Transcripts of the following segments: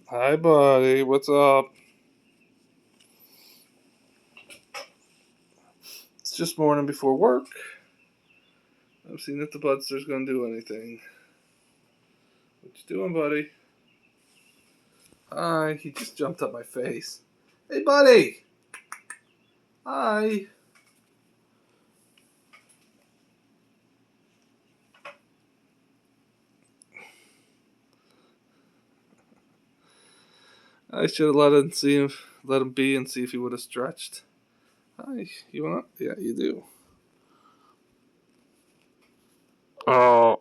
Hi, buddy. What's up? It's just morning before work. I'm seeing if the Budster's gonna do anything. What you doing, buddy? Hi. He just jumped up my face. Hey, buddy. Hi. I should have let him be, and see if he would have stretched. Hi. You want? Yeah, you do. Oh.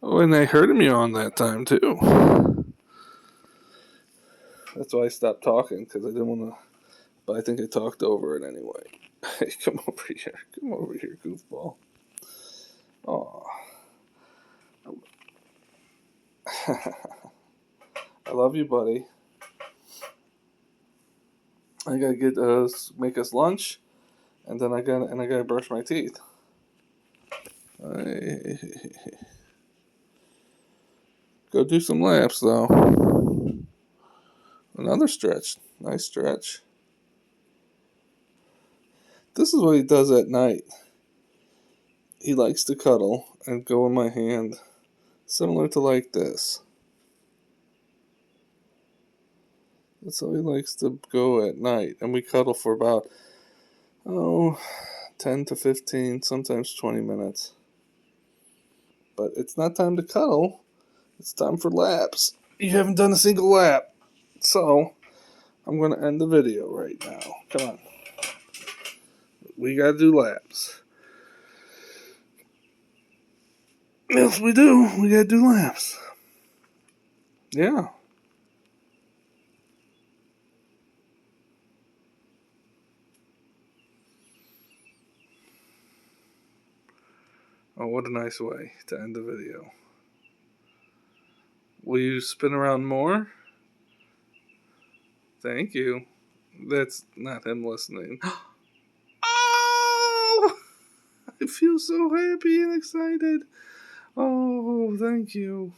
Oh, and I heard him yawn that time too. That's why I stopped talking, because I didn't want to. But I think I talked over it anyway. Hey, come over here. Come over here, goofball. Oh. I love you, buddy. I gotta make us lunch, and then I gotta brush my teeth. I, go do some laps though. Another stretch, nice stretch. This is what he does at night. He likes to cuddle and go in my hand, similar to like this. That's how he likes to go at night, and we cuddle for about 10 to 15, sometimes 20 minutes. But it's not time to cuddle. It's time for laps. You haven't done a single lap. So, I'm going to end the video right now. Come on. We got to do laps. Yes, we do. We got to do laps. Yeah. Oh, what a nice way to end the video. Will you spin around more? Thank you. That's not him listening. Oh! I feel so happy and excited. Oh, thank you.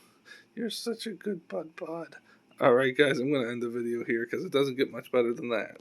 You're such a good bud. Alright, guys, I'm going to end the video here because it doesn't get much better than that.